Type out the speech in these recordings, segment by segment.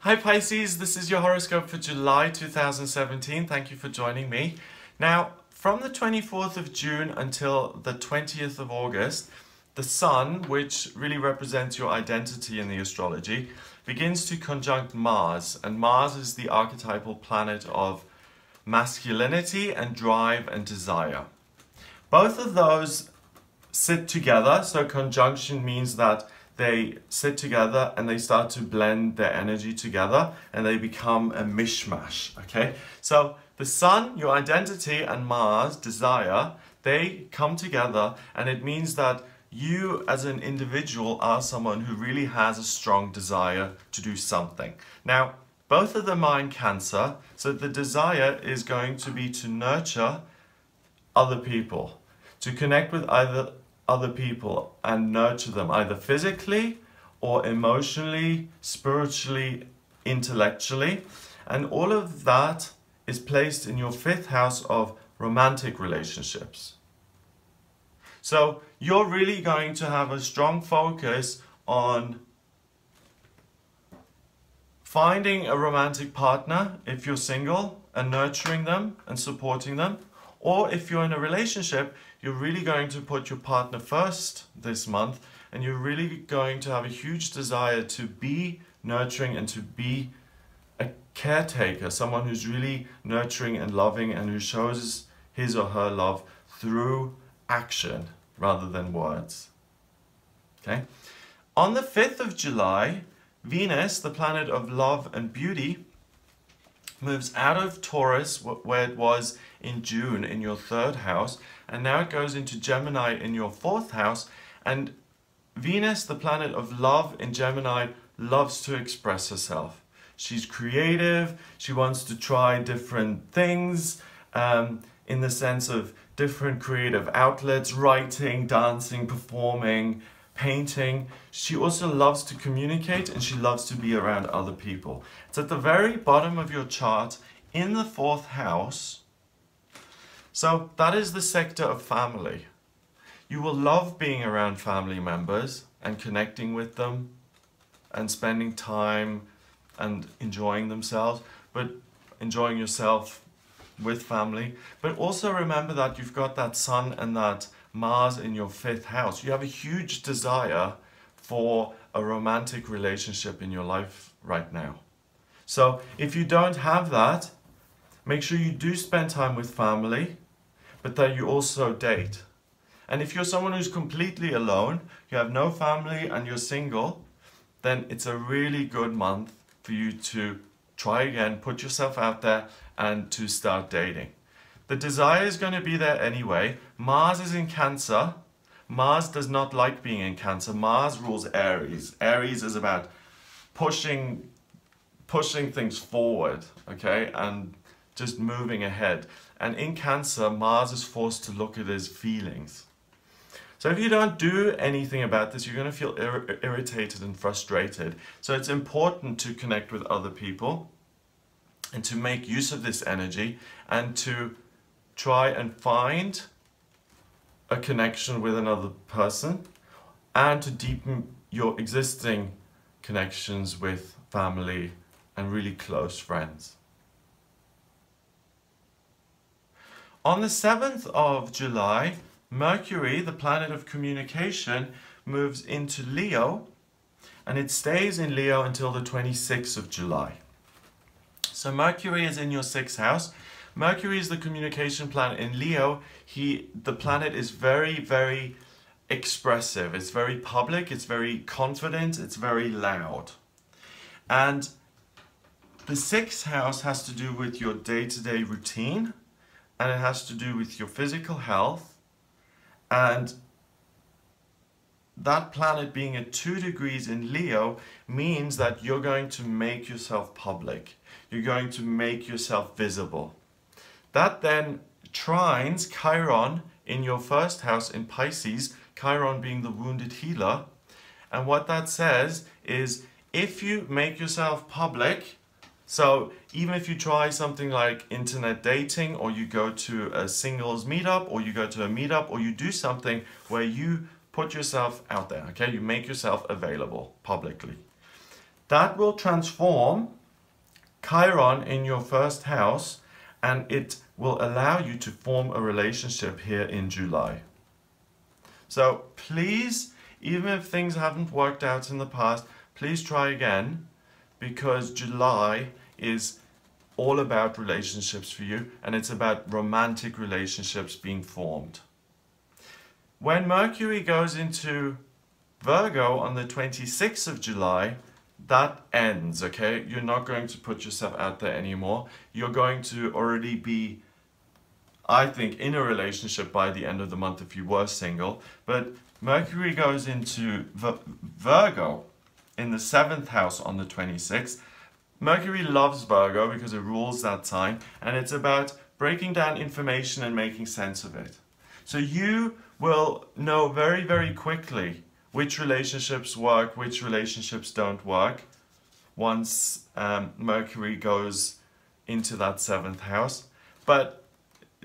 Hi Pisces, this is your horoscope for July 2017. Thank you for joining me. Now, from the 24th of June until the 20th of August, the Sun, which really represents your identity in the astrology, begins to conjunct Mars. And Mars is the archetypal planet of masculinity and drive and desire. Both of those sit together, so conjunction means that they sit together and they start to blend their energy together and they become a mishmash, okay? So the Sun, your identity, and Mars, desire, they come together, and it means that you as an individual are someone who really has a strong desire to do something. Now, both of them are in Cancer, so the desire is going to be to nurture other people, to connect with either other people and nurture them either physically or emotionally, spiritually, intellectually. And all of that is placed in your fifth house of romantic relationships. So you're really going to have a strong focus on finding a romantic partner if you're single and nurturing them and supporting them. Or if you're in a relationship, you're really going to put your partner first this month, and you're really going to have a huge desire to be nurturing and to be a caretaker, someone who's really nurturing and loving and who shows his or her love through action rather than words. Okay? On the 5th of July, Venus, the planet of love and beauty, moves out of Taurus, where it was in June, in your third house, and now it goes into Gemini in your fourth house. And Venus, the planet of love in Gemini, loves to express herself. She's creative, she wants to try different things in the sense of different creative outlets, writing, dancing, performing, painting. She also loves to communicate, and she loves to be around other people. It's at the very bottom of your chart in the fourth house. So that is the sector of family. You will love being around family members and connecting with them and spending time and enjoying themselves, but enjoying yourself with family. But also remember that you've got that Sun and that Mars in your fifth house. You have a huge desire for a romantic relationship in your life right now. So if you don't have that, make sure you do spend time with family, but that you also date. And if you're someone who's completely alone, you have no family and you're single, then it's a really good month for you to try again, put yourself out there and to start dating. The desire is going to be there anyway. Mars is in Cancer. Mars does not like being in Cancer. Mars rules Aries. Aries is about pushing things forward, okay, and just moving ahead. And in Cancer, Mars is forced to look at his feelings. So if you don't do anything about this, you're going to feel irritated and frustrated. So it's important to connect with other people and to make use of this energy and to try and find a connection with another person and to deepen your existing connections with family and really close friends. On the 7th of July, Mercury, the planet of communication, moves into Leo, and it stays in Leo until the 26th of July. So Mercury is in your 6th house. Mercury is the communication planet in Leo. The planet is very, very expressive. It's very public, it's very confident, it's very loud. And the 6th house has to do with your day-to-day routine, and it has to do with your physical health. And that planet being at 2 degrees in Leo means that you're going to make yourself public. You're going to make yourself visible. That then trines Chiron in your first house in Pisces, Chiron being the wounded healer. And what that says is, if you make yourself public, so even if you try something like internet dating, or you go to a singles meetup, or you go to a meetup, or you do something where you put yourself out there, okay? You make yourself available publicly. That will transform Chiron in your first house, and it will allow you to form a relationship here in July. So please, even if things haven't worked out in the past, please try again, because July is all about relationships for you, and it's about romantic relationships being formed. When Mercury goes into Virgo on the 26th of July, that ends, okay? You're not going to put yourself out there anymore. You're going to already be, I think, in a relationship by the end of the month if you were single. But Mercury goes into Virgo in the 7th house on the 26th. Mercury loves Virgo because it rules that sign, and it's about breaking down information and making sense of it. So you will know very, very quickly which relationships work, which relationships don't work, once Mercury goes into that 7th house. But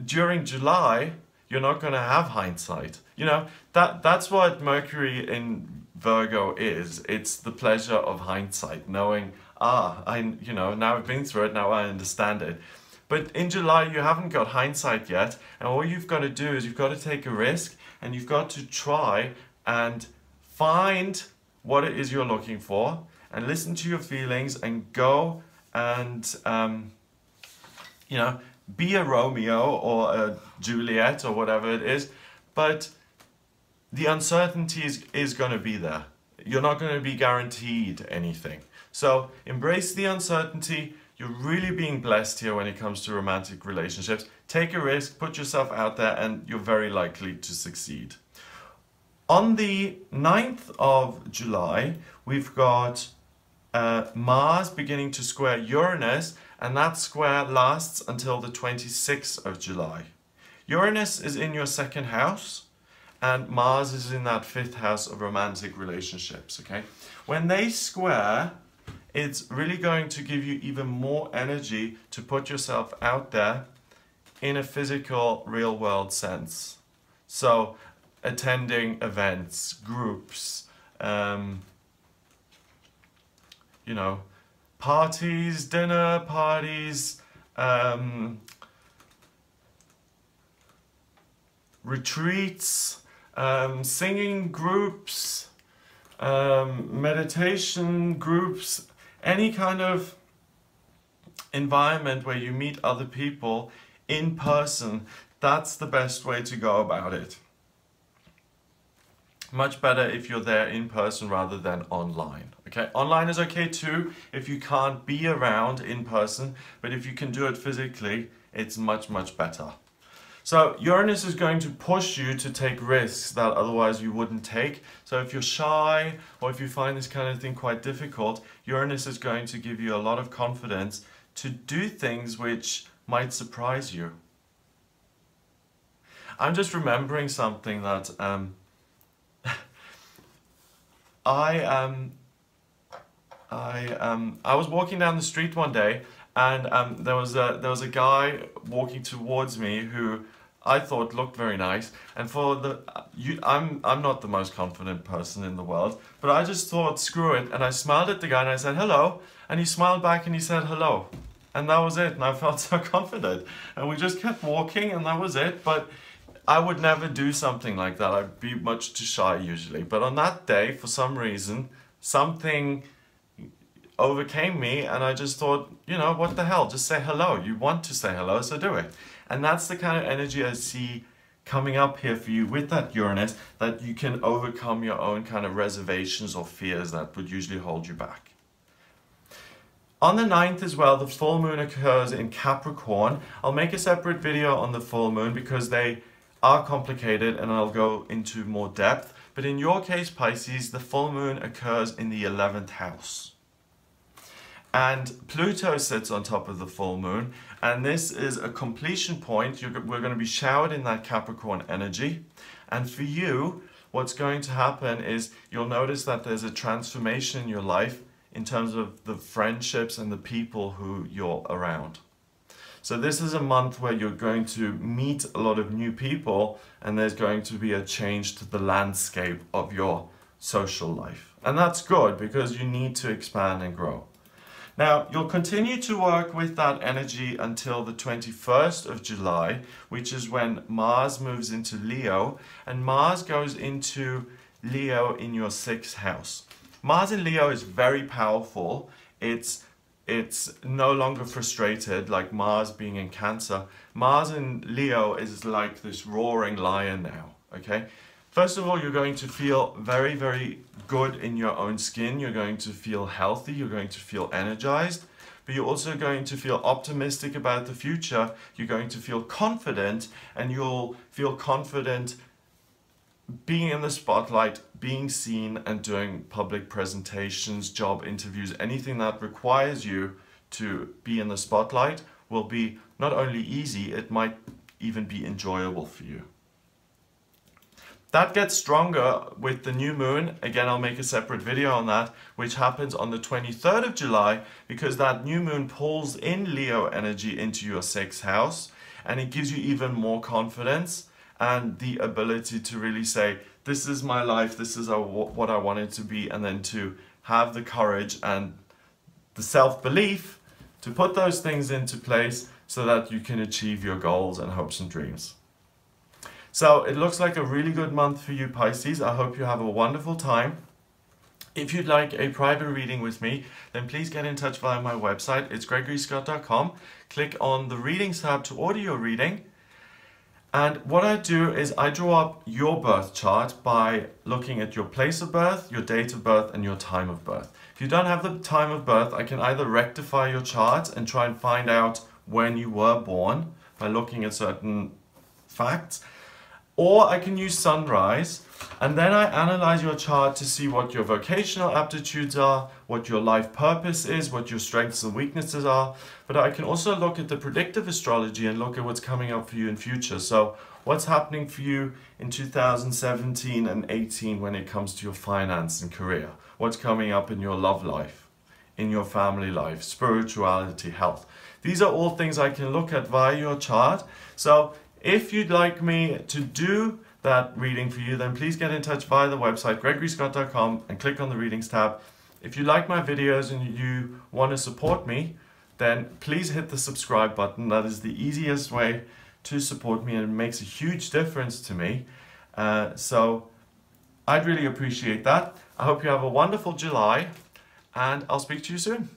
during July, you're not going to have hindsight. You know, that's what Mercury in Virgo is. It's the pleasure of hindsight, knowing, now I've been through it, now I understand it. But in July, you haven't got hindsight yet, and all you've got to do is you've got to take a risk, and you've got to try and find what it is you're looking for, and listen to your feelings, and go and, be a Romeo or a Juliet or whatever it is. But the uncertainty is going to be there. You're not going to be guaranteed anything. So embrace the uncertainty. You're really being blessed here when it comes to romantic relationships. Take a risk, put yourself out there, and you're very likely to succeed. On the 9th of July, we've got Mars beginning to square Uranus, and that square lasts until the 26th of July. Uranus is in your 2nd house, and Mars is in that 5th house of romantic relationships, okay? When they square, it's really going to give you even more energy to put yourself out there in a physical, real-world sense. So, attending events, groups, parties, dinner parties, retreats, singing groups, meditation groups, any kind of environment where you meet other people in person. That's the best way to go about it. Much better if you're there in person rather than online. Okay, online is okay too if you can't be around in person, but if you can do it physically, it's much, much better. So Uranus is going to push you to take risks that otherwise you wouldn't take. So if you're shy, or if you find this kind of thing quite difficult, Uranus is going to give you a lot of confidence to do things which might surprise you. I'm just remembering something that I was walking down the street one day, and there was a guy walking towards me who I thought looked very nice. And I'm not the most confident person in the world, but I just thought, screw it, and I smiled at the guy and I said hello, and he smiled back and he said hello, and that was it. And I felt so confident, and we just kept walking, and that was it. But I would never do something like that. I'd be much too shy usually. But on that day, for some reason, something overcame me, and I just thought, what the hell, just say hello. You want to say hello, so do it. And that's the kind of energy I see coming up here for you with that Uranus, that you can overcome your own kind of reservations or fears that would usually hold you back. On the 9th as well, the full moon occurs in Capricorn. I'll make a separate video on the full moon because they are complicated, and I'll go into more depth. But in your case, Pisces, the full moon occurs in the 11th house. And Pluto sits on top of the full moon, and this is a completion point. We're going to be showered in that Capricorn energy. And for you, what's going to happen is you'll notice that there's a transformation in your life in terms of the friendships and the people who you're around. So this is a month where you're going to meet a lot of new people, and there's going to be a change to the landscape of your social life. And that's good because you need to expand and grow. Now, you'll continue to work with that energy until the 21st of July, which is when Mars moves into Leo, and Mars goes into Leo in your 6th house. Mars in Leo is very powerful. It's no longer frustrated like Mars being in Cancer. Mars in Leo is like this roaring lion now, okay? First of all, you're going to feel very, very good in your own skin. You're going to feel healthy. You're going to feel energized. But you're also going to feel optimistic about the future. You're going to feel confident, and you'll feel confident being in the spotlight, being seen, and doing public presentations, job interviews. Anything that requires you to be in the spotlight will be not only easy, it might even be enjoyable for you. That gets stronger with the new moon. Again, I'll make a separate video on that, which happens on the 23rd of July, because that new moon pulls in Leo energy into your 6th house, and it gives you even more confidence and the ability to really say, this is my life, this is what I want it to be, and then to have the courage and the self-belief to put those things into place so that you can achieve your goals and hopes and dreams. So it looks like a really good month for you, Pisces. I hope you have a wonderful time. If you'd like a private reading with me, then please get in touch via my website. It's gregoryscott.com. Click on the Readings tab to order your reading. And what I do is I draw up your birth chart by looking at your place of birth, your date of birth, and your time of birth. If you don't have the time of birth, I can either rectify your chart and try and find out when you were born by looking at certain facts, or I can use sunrise, and then I analyze your chart to see what your vocational aptitudes are, what your life purpose is, what your strengths and weaknesses are. But I can also look at the predictive astrology and look at what's coming up for you in future. So what's happening for you in 2017 and 18 when it comes to your finance and career? What's coming up in your love life, in your family life, spirituality, health? These are all things I can look at via your chart. So if you'd like me to do that reading for you, then please get in touch via the website gregoryscott.com and click on the Readings tab. If you like my videos and you want to support me, then please hit the subscribe button. That is the easiest way to support me, and it makes a huge difference to me. So I'd really appreciate that. I hope you have a wonderful July, and I'll speak to you soon.